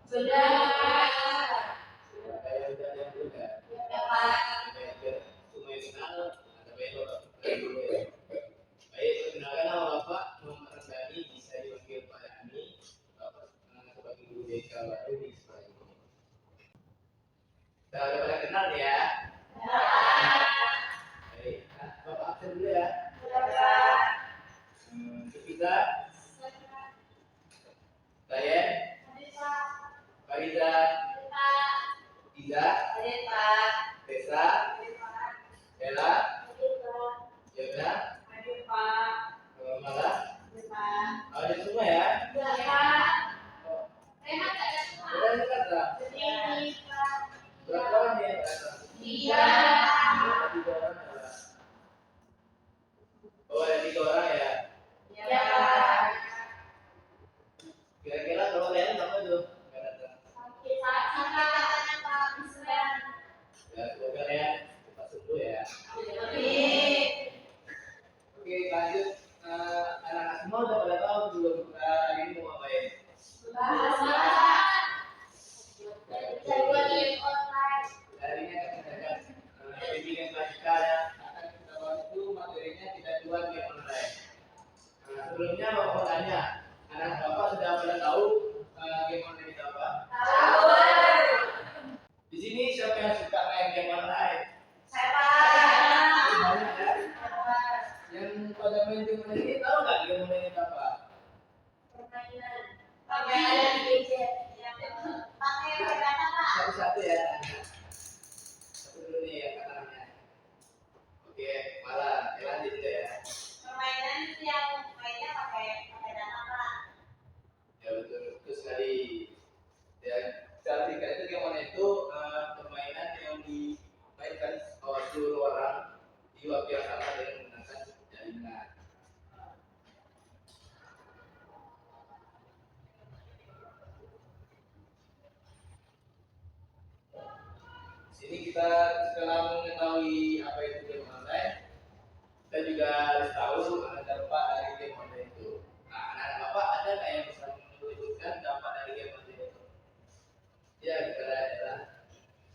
Sudah. Kayak udah yang dulu kan? Ya, Pak. Kayak cuma yang kenal, ada belok dulu ya. Baik, perkenalkan nama Bapak Muhammad Ramdhani, bisa dipanggil Pak Yani, Bapak sebagai guru BK baru di sekolah ini. Kita udah pada kenal ya? Baik, nah, Bapak absen dulu ya. Kita, saya, Fariza, Iza, Desa, Ella, Yona, Mala, ada semua ya? Udah dekat lah. Berapa orang nih yang datang? 3 orang ya? Oh, ada 3 orang ya? Kira-kira kalau kalian apa tuh? Nggak datang. Ya, semoga kalian cepat sembuh ya. Oke, lanjut. Anak-anak semua udah pada tahu belum ini mau ngapain? Hari ini akan kita akan bimbingan pratika ya. Akan kita bantu materinya kita buat game online. Sebelumnya mau tanya, anak bapak sudah pada tahu game online itu apa? Di sini siapa yang suka main game online? Banyak ya. Yang pada main game online ini tahu nggak game online itu apa? Satu-satu ya. Satu dulu nih ya katanya. Oke, malah ya lanjut ya. Ya betul sekali. Dan ketika itu game online itu permainan yang dimainkan oleh seluruh orang di waktu yang sama dengan menggunakan jaringan. Sini kita setelah mengetahui apa itu game online, kita juga harus tahu dampak dari game online itu. Nah, anak-anak bapak ada nggak yang bisa menunjukkan dampak dari game online itu? Ya, kita adalah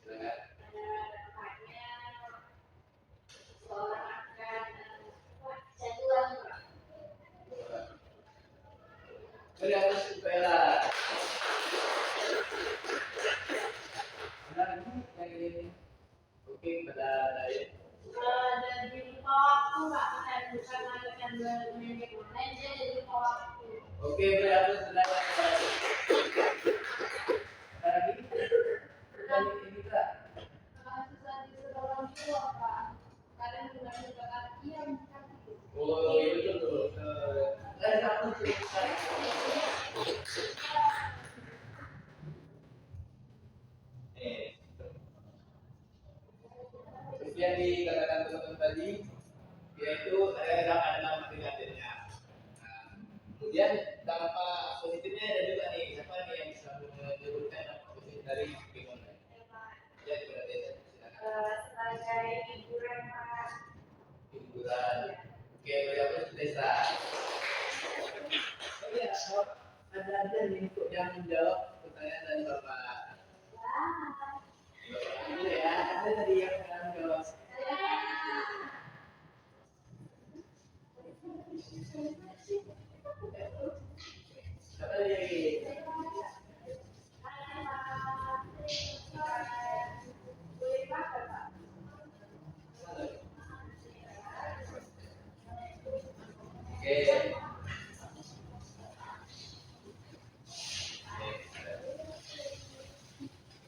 silakan. Beri aku supaya benar ini. Oke, pada lain. Oke, beri aku sudah lagi. Dan ini kita. Oh, iya betul tuh. Lain aku cerita. Seperti yang dikatakan teman-teman tadi, yaitu ada dampak negatifnya. Nah, kemudian dampak positifnya ada juga nih. Siapa nih yang bisa menyebutkan dampak positif dari game online? Ya, kepada Desa, silakan. Sebagai hiburan, Pak. Hiburan. Oke, beri aku Desa. Oh iya, ada aja nih untuk yang menjawab pertanyaan dari Bapak. Ini ya, ada tadi yang menjawab. Siapa lagi? Oke.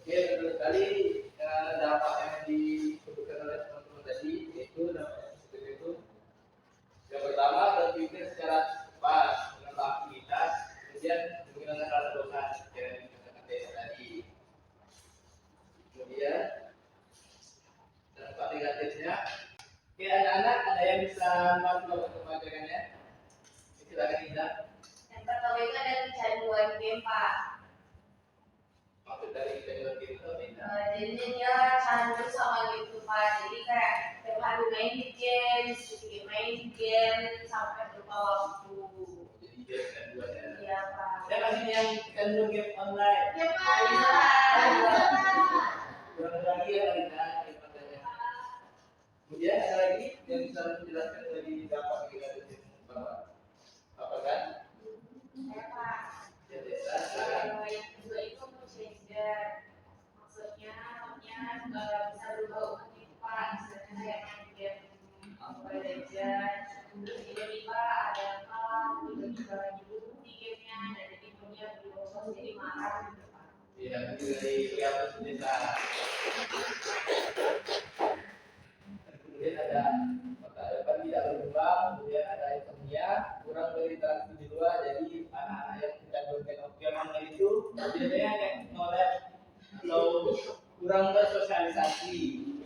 Oke, betul sekali dampak yang disebutkan oleh teman-teman tadi, yaitu dampak positif itu yang pertama berpikir secara cepat, menambah aktivitas, kemudian menghilangkan rasa bosan yang dikatakan Desa tadi. Kemudian dampak negatifnya, oke anak-anak ada yang bisa membantu untuk membacakannya? Silakan Iza. Yang pertama itu ada kecanduan game, Pak. Maksud dari kecanduan game itu apa? Jadi dia candu sama gitu, Pak. Jadi kayak tiap hari main game sampai lupa waktu. Jadi dia kecanduan ya. Iya, Pak. Saya kasih yang cenderung game online? Ya Pak, bisa. Kurang lagi ya kita katanya. Kemudian ada lagi yang bisa menjelaskan dari dampak negatif apa kan? Ya Pak. Ya desa. Yang kedua itu messenger. Maksudnya bisa berubah umum itu Pak. Misalnya saya main game Mobile Legends, terus tiba-tiba ada apa, tiba-tiba lagi duduk di gamenya, dan jadi punya berubah jadi marah gitu Pak. Ya, itu dari kreatif desa. Kemudian ada masa depan tidak berkembang, kemudian ada insomnia, kurang berinteraksi di luar, jadi anak-anak yang kecanduan game online itu biasanya yang nolak atau kurang bersosialisasi.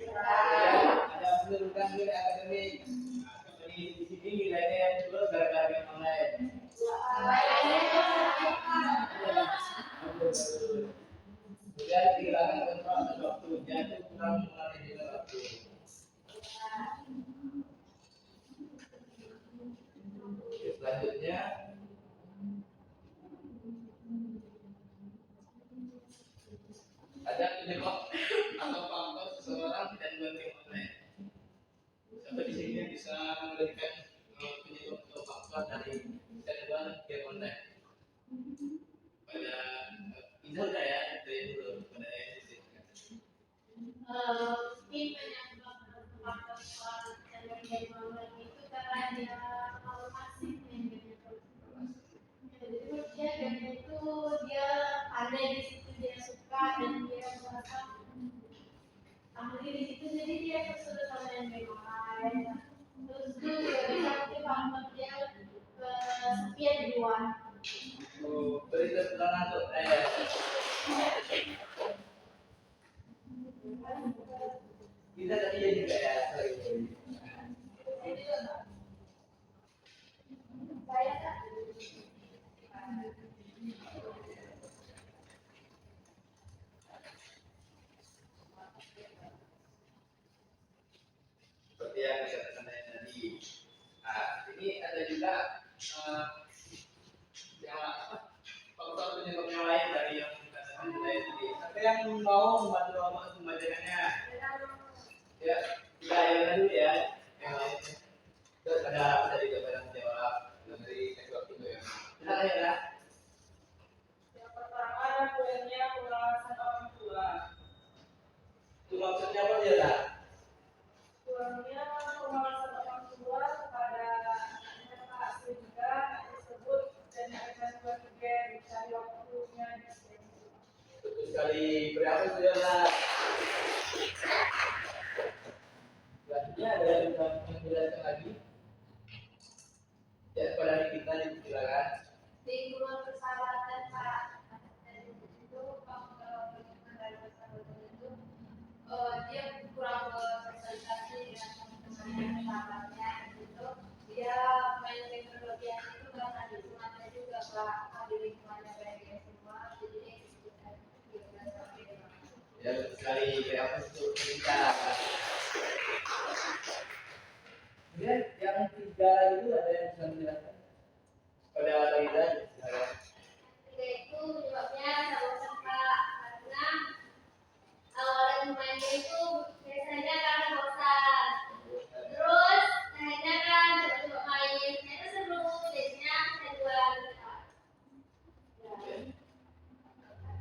Ya, ada penurunan nilai akademik. Nah, di sini nilainya yang turun gara-gara game online. Kemudian kehilangan kontrol atas waktu, jadi kurang manajemen waktu. Selanjutnya ada penyebab atau faktor seseorang tidak mengerti online. Sampai di sini bisa memberikan penyebab atau faktor dari kecanduan game online. Pada itu udah ya dari dulu pada Mungkin penyebab faktor soal kecanduan game online itu karena dia terlalu masif main game itu. Jadi dia game itu dia ada di situ dia suka dan dia merasa tampil di situ jadi dia tersulut sama main game online. Terus itu juga bisa mungkin faktor dia kesepian di luar. berita tentang tuh kita tadi ya juga ya sorry. Saya kan Seperti yang saya katakan tadi. Nah, ini ada juga yang faktor penyebab yang lain dari yang dikatakan tadi. Siapa yang mau membantu Bapak membacakannya? Ya, kita yang dulu ya. Yang lain. Terus ada juga barang jawab dari sektor itu ya. Silakan ya. yang pertama kuenya pengawasan orang tua. Itu maksudnya apa dia lah? Kurangnya pengawasan orang tua kepada anaknya Pak sehingga anak tersebut dan akan berpikir mencari waktunya di sini. Betul sekali. Berapa sudah lah? Selanjutnya ada yang bisa menjelaskan lagi. Ya, pada kita dipersilakan. Lingkungan persahabatan Pak. Dan itu kalau dari persahabatan itu dia kurang bersosialisasi dengan teman-temannya, sahabatnya gitu. Dia main teknologi itu karena di lingkungannya juga Pak, di lingkungannya kayak semua, jadi dia ikutan Ya, betul sekali. Berapa itu kita? Kemudian yang tiga itu ada yang bisa menjelaskan pada kita silakan. itu penyebabnya bosan Pak, karena awalnya main itu biasanya karena bosan, terus akhirnya kan coba-coba main ternyata seru, jadinya kecanduan Pak.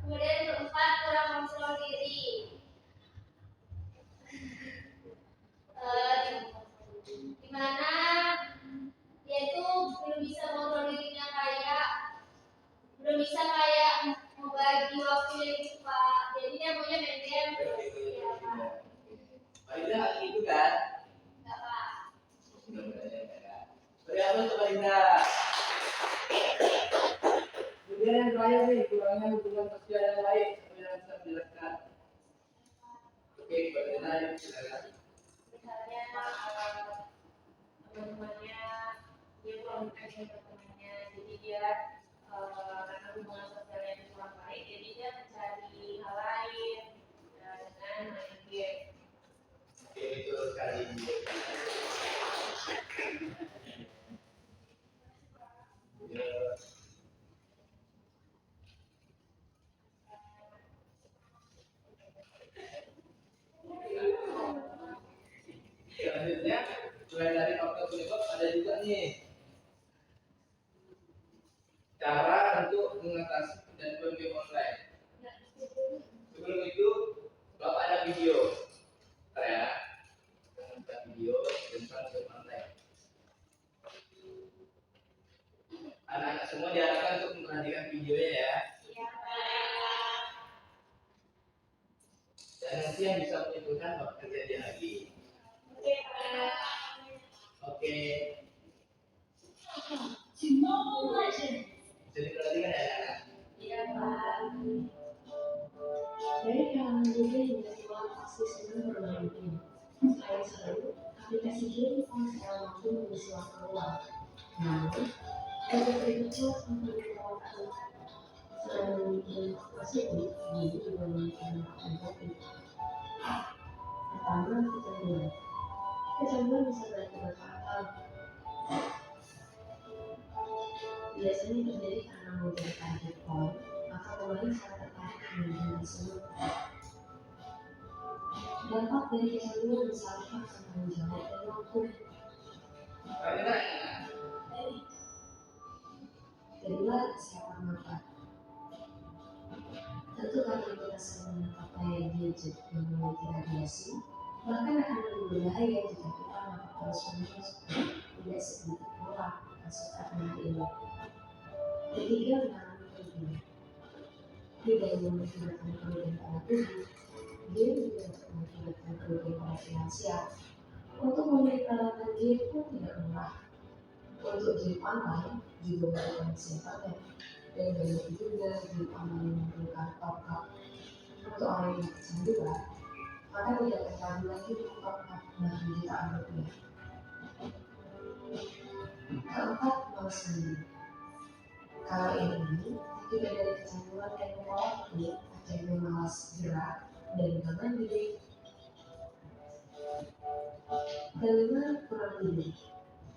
Kemudian keempat kurang kontrol diri. Dimana dia itu belum bisa kontrol dirinya belum bisa kayak membagi waktunya gitu Pak, jadi dia maunya main game terus ya Pak. Marinda itu kan? Enggak Pak. Berapa untuk Marinda? Kemudian yang terakhir nih, kurangnya hubungan sosial yang baik, yang bisa dijelaskan. Oke, Marinda yang silakan. Misalnya teman-temannya dia kurang dekat dengan temannya, jadi dia karena hubungan sosialnya itu kurang baik, jadi dia mencari hal lain dengan main game. Oke, betul sekali. Ya. sebab ada juga nih cara untuk mengatasi pencanduan game online. Sebelum itu, Bapak ada video, ya, mengenai video tentang game online. Anak-anak semua diharapkan untuk memperhatikan videonya ya. Dan nanti yang bisa menyimpulkan Bapak kejadian lagi. Oke. Bisa diperhatikan ya anak-anak. Dari kalangan muda hingga tua pasti senang bermain game. Selain seru, aplikasi game ponsel mampu mengisi waktu luang. Namun, untuk itu untuk waktu selain memiliki positif, game juga memiliki dampak negatif. Pertama, kecanduan. Kecanduan bisa berakibat fatal. Biasanya terjadi karena mudah target poin, maka pemain sangat tertarik dengan tersebut. Dampak dari kecanduan misalnya akan menjelekkan waktu. Kedua, kesehatan mata. Tentu karena kita sering memakai gadget yang memiliki radiasi, bahkan akan lebih berbahaya jika kita memakai terus-menerus. Tidak sedikit pula kasus terkena ini. Ketiga, mengalami kerugian. Tidak hanya mengakibatkan kerugian pada tubuh, dia juga mengakibatkan kerugian pada finansial. Untuk membeli peralatan game pun tidak murah. Untuk game online juga berkoneksi internet, dan banyak juga game online yang memerlukan top-up. Untuk orang yang kecanduan, maka tidak terlalu lagi untuk top-up bahkan jutaan rupiah. Keempat, malas mandi. Kalau ini akibat dari kecanduan dan waktu, akhirnya malas gerak dan gak mandi. Kelima, kurang tidur.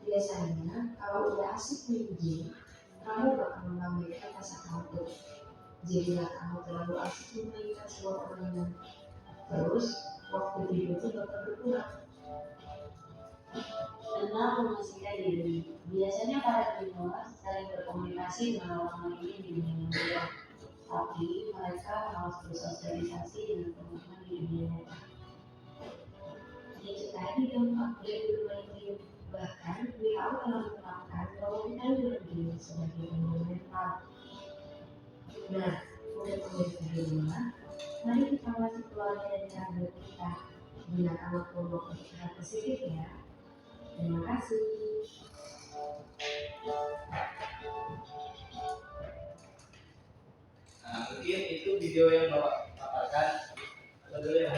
Biasanya, kalau udah asik main game, kamu bakal mengabaikan rasa kantuk. Jadilah kamu terlalu asik memainkan sebuah permainan. Terus, waktu tidurnya bakal berkurang. 6. Mengasingkan diri. Biasanya para gamer saling berkomunikasi melalui online game di dunia maya, tapi mereka malas bersosialisasi dengan teman-teman di dunia nyata. Itu tadi dampak dari bermain game. Bahkan WHO telah menetapkan bahwa kita bermain sebagai gangguan mental. Nah, untuk pemirsa di rumah, mari kita awasi keluarga dan kerabat kita. Gunakan waktu untuk hal positif ya. Terima kasih. Nah, mungkin itu video yang Bapak paparkan. Apa dulu ya?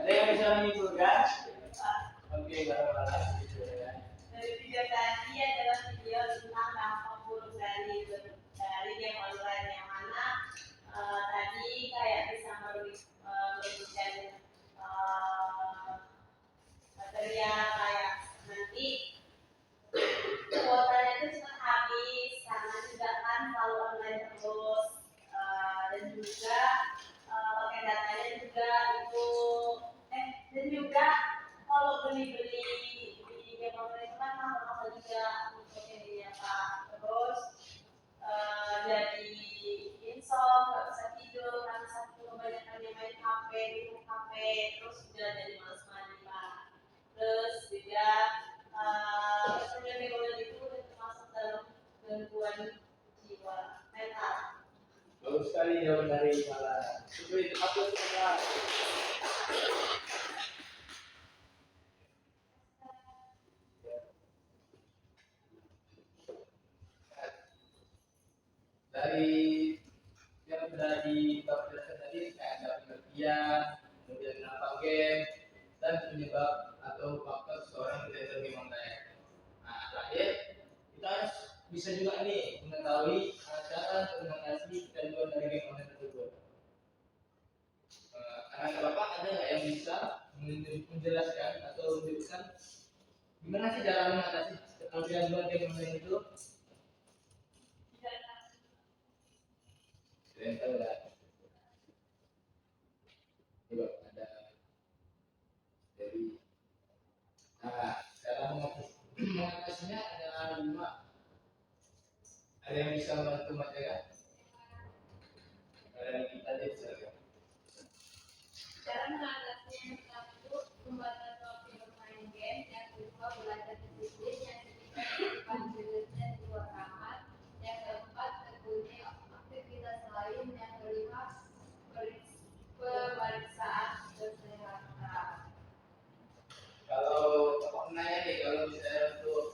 Ada yang bisa menyimpulkan? Oke, barang-barang gitu ya. Dari video tadi adalah video tentang dampak buruk dari game online yang mana tadi kayak bisa merugikan material kayak nanti kuotanya itu cepat habis karena juga kan kalau online terus dan juga pakai datanya juga itu dan juga kalau beli game online itu kan mahal juga untuk ininya Pak. Terus jadi insomnia, nggak bisa tidur karena satu kebanyakan yang main HP, minum HP, terus juga jadi malas mandi Pak. Terus juga kecanduan itu udah termasuk dalam gangguan jiwa mental. Bagus sekali jawaban dari Mala. Itu apa semua? Dari yang sudah dijelaskan tadi kayak ada pengertian, kemudian dampak game, dan penyebab atau faktor seseorang tidak tergame online. Nah, terakhir kita harus bisa juga nih mengetahui cara mengatasi kecanduan dari game online tersebut. Anak Bapak ada nggak yang bisa menjelaskan atau menunjukkan gimana sih cara mengatasi kecanduan game online itu? Kalian tahu nggak? Coba ada dari cara mengatasi mengatasinya ada 5. Ada yang bisa membantu materi? Dari kita aja bisa ya. Cara mengatasinya yang satu, membatasi waktu bermain game. Yang kedua, belajar disiplin. Yang ketiga, simpan dirinya di luar kamar. Yang keempat, tekuni aktivitas lain. Yang kelima, pemeriksaan kesehatan. Kalau aku nanya nih, kalau misalnya untuk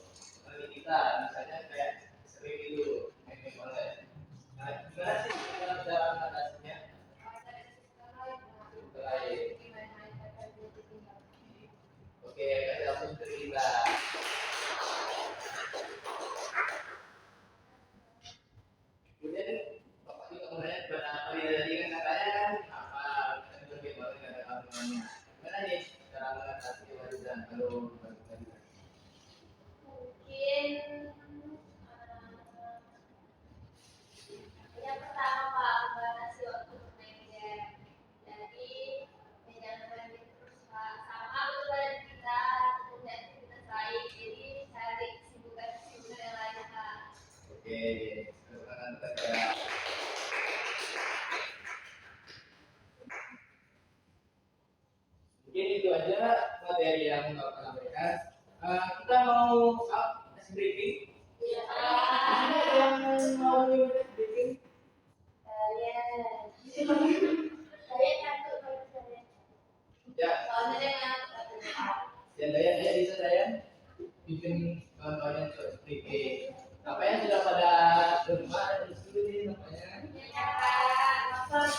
kita, misalnya kayak sering itu main game online. Nah, gimana sih cara mengatasinya? Oke, kasih langsung ke kita. Kemudian Bapak juga menanya kepada tadi kan katanya kan apa kita juga game online ada aturannya. Gimana nih cara mengatasi warisan kalau tadi? Mungkin yang pertama Pak, membatasi waktu bermain game. Jadi jangan main game terus Pak. Sama kepada kita punya aktivitas lain. Jadi cari kesibukan yang lain Pak. Oke, sekarang kita mungkin itu aja materi yang Bapak sampaikan. Kita mau kasih briefing. Iya. Ada yang mau briefing? Saya ngantuk kalau saya. Ya, Soalnya dia ngantuk. yang Dayan ya bisa Dayan bikin kawan-kawannya untuk briefing. Apa yang sudah pada rumah di sini namanya? Ya, motor.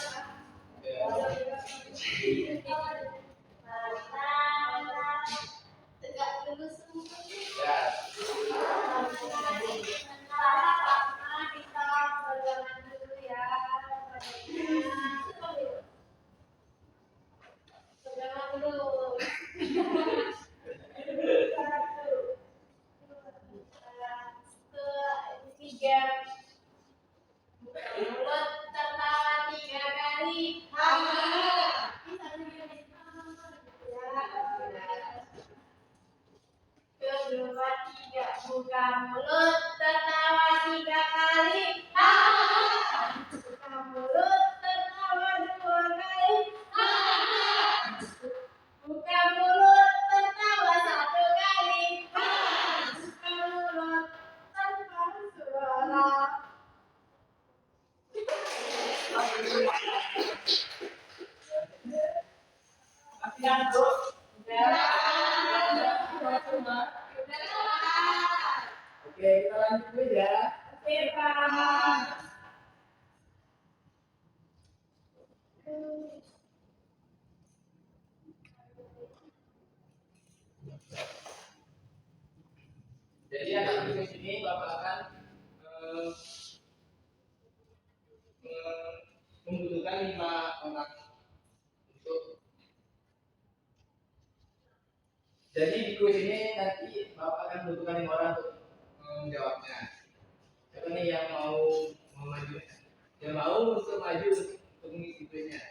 Tegak dulu semua. Ya. Pertama kita berjalan dulu ya. Berjalan dulu. Ketiga. Mulut tertawa 3 kali. Kedua, 3. Buka mulut tertawa 3 kali. Buka mulut tertawa 2 kali. Buka mulut tertawa 1 kali. Buka mulut tanpa suara. Oke, kita lanjut dulu ya. Oke, Pak. Jadi anak di sini Bapak akan membutuhkan 5 orang untuk. Jadi di kuis ini nanti Bapak akan membutuhkan 5 orang untuk menjawabnya. Siapa nih yang mau maju? Yang mau untuk maju untuk mengisi kuisnya?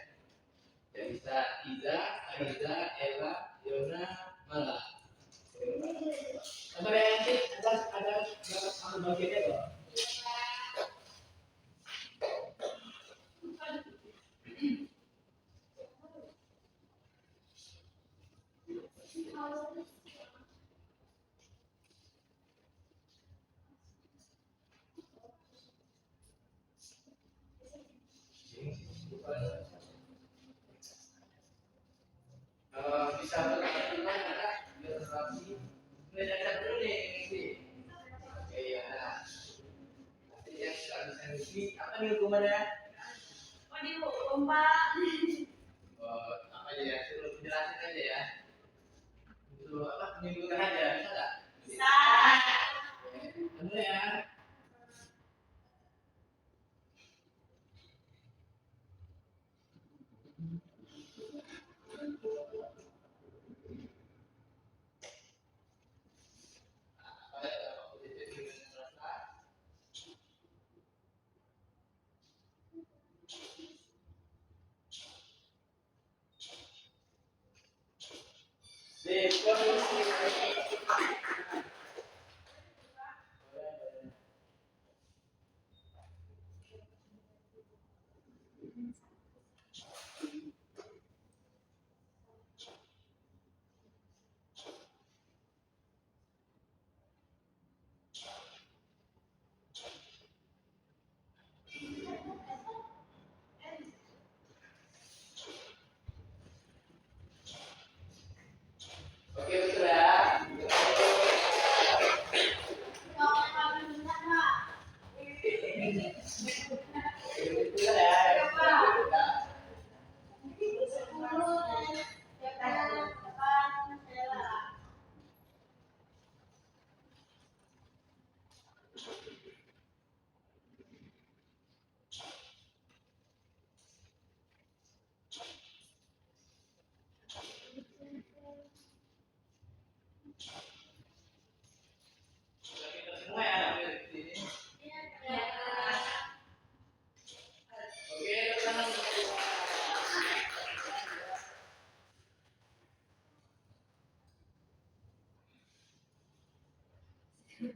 Ya bisa Iza, Aiza, Ella, Yona, Mala. Ada yang nanti ada bagiannya loh. Bisa berlakukan ada biar rapi. Belajar dulu nih ini. Oke ya. Nanti yang sudah bisa ngisi apa nih hukumannya? Oh, dihukum, Pak. Apa aja ya? Suruh jelasin aja ya. Suruh apa? Menunjukkan aja bisa nggak? Bisa. Kamu ya. Oke,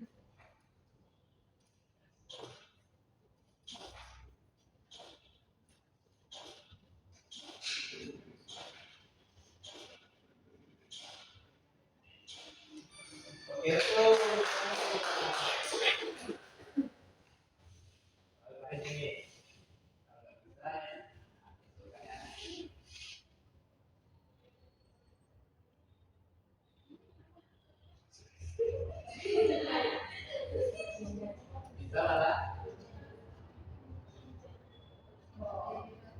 tuh. Ini. Bisa lah. Oh, bisa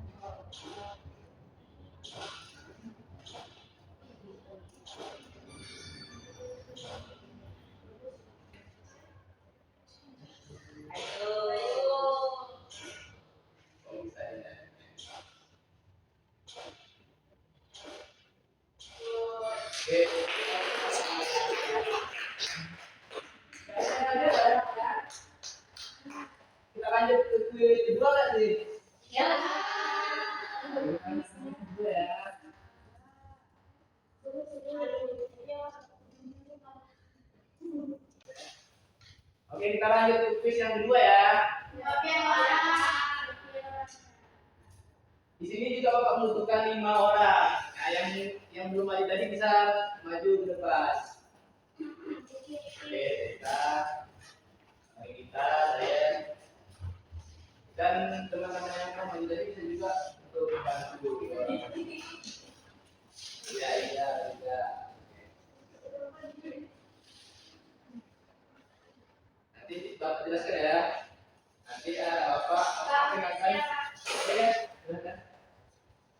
ya. Oke. Kita lanjut ke kuis kedua nggak sih? Ya. Kedua ya. Oke, kita lanjut ke kuis yang kedua ya. Oke, Pak. Di sini juga Bapak membutuhkan 5 orang. Nah, yang belum maju tadi bisa maju ke depan. Oke, kita, saya, dan teman-teman yang mau maju tadi bisa juga untuk bantu. Iya. Nanti Bapak jelaskan ya. Nanti Bapak akan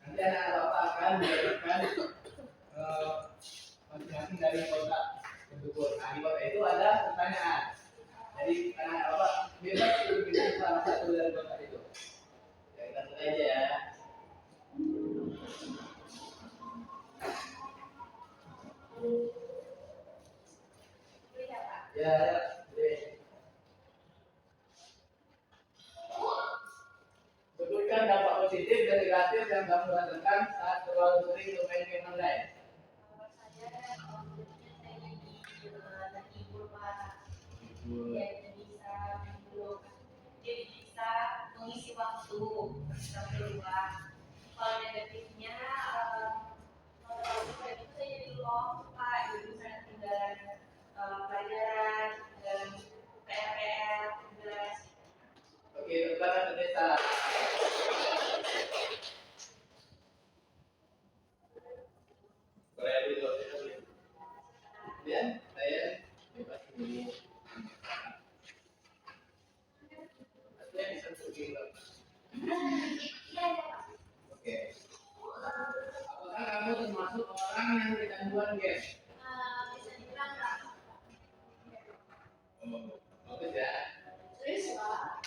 nanti anak Bapak akan mendapatkan masing-masing dari kotak pendukung. Nah, di kotak itu ada pertanyaan. Jadi anak Bapak bebas untuk pilih salah satu dari kotak itu. Ya, kita mulai aja ya. Ya, boleh. Sebutkan dampak positif dan negatif yang kamu rasakan saat terlalu sering bermain game online. Jadi bisa mengisi waktu keluar. Kalau negatifnya kalau itu saya jadi lupa, jadi misalnya ketinggalan pelajaran, ketinggalan PR, ketinggalan. Oke, pertanyaan Vanessa. Boleh dulu. Kemudian saya bebas dulu. Artinya bisa pergi. Oke. Apakah kamu termasuk orang yang kecanduan game? Bisa dibilang Kak. Bagus ya. Terus Pak.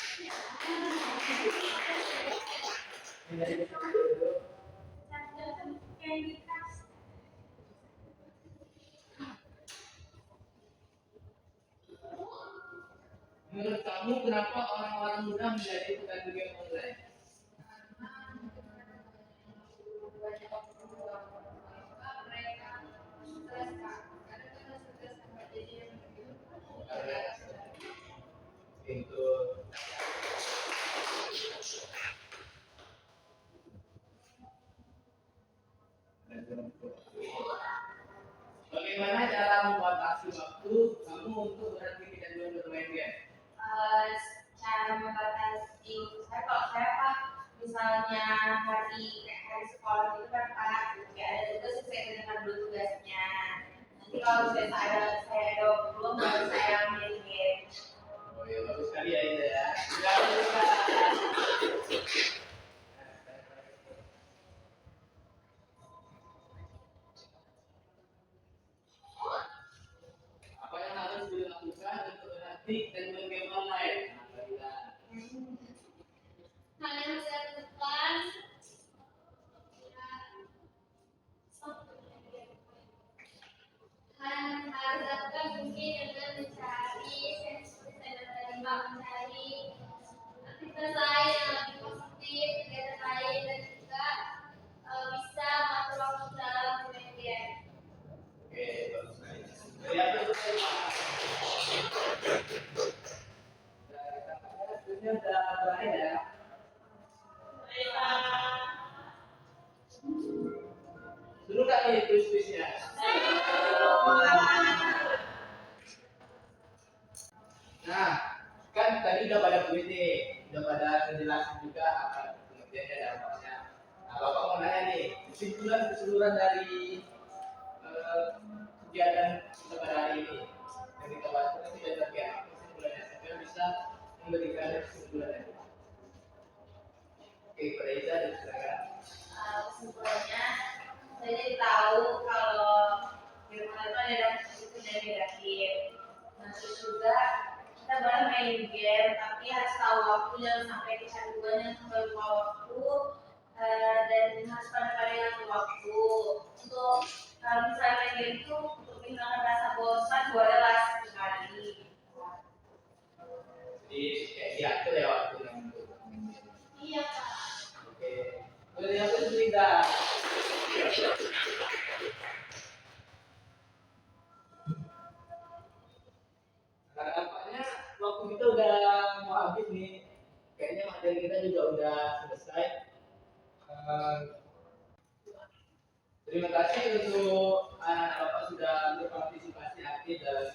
Ini dari dulu. Candy Crush. Menurut kamu kenapa orang-orang muda menjadi pecandu game online? Karena itu bagaimana cara membatasi waktu kamu untuk berhenti kecanduan bermain game? Cara membatasi kalau saya Pak, misalnya hari sekolah itu kan Pak, ya ada tugas saya kerjakan dulu tugasnya. Nanti kalau saya ada belum baru saya main game. Oh ya, bagus sekali ya Ida ya. Apa yang harus dilakukan untuk berhenti kecanduan game online? Hal yang bisa dilakukan harus dilakukan mungkin dengan mencari mencari aktivitas lain yang lebih positif, kegiatan lain dan juga bisa mengatur waktu dalam bermain game. Oke, bagus sekali. Ya, Nah, kan tadi udah pada kuis nih, udah pada ngejelasin juga apa pengertiannya dampaknya. Nah, Bapak mau nanya nih, kesimpulan dari eh, kegiatan kita pada hari ini yang kita bahas itu tidak terkait kesimpulannya, saya bisa memberikan kesimpulannya. Oke, pada Iza dan silakan. Kesimpulannya saya jadi tahu kalau gimana itu ada dampak positif dan negatif. Nah terus juga kita boleh main game tapi harus tahu waktu, jangan sampai kecanduan, jangan sampai lupa waktu, dan harus pada yang waktu. Untuk kalau misalnya main game itu untuk menghilangkan rasa bosan bolehlah sekali. Jadi kayak diatur ya waktunya untuk Iya Kak. oke. Boleh aku cerita. Karena nampaknya waktu kita udah mau habis nih. Kayaknya materi kita juga udah selesai. Eh, Terima kasih untuk anak-anak Bapak sudah berpartisipasi aktif dalam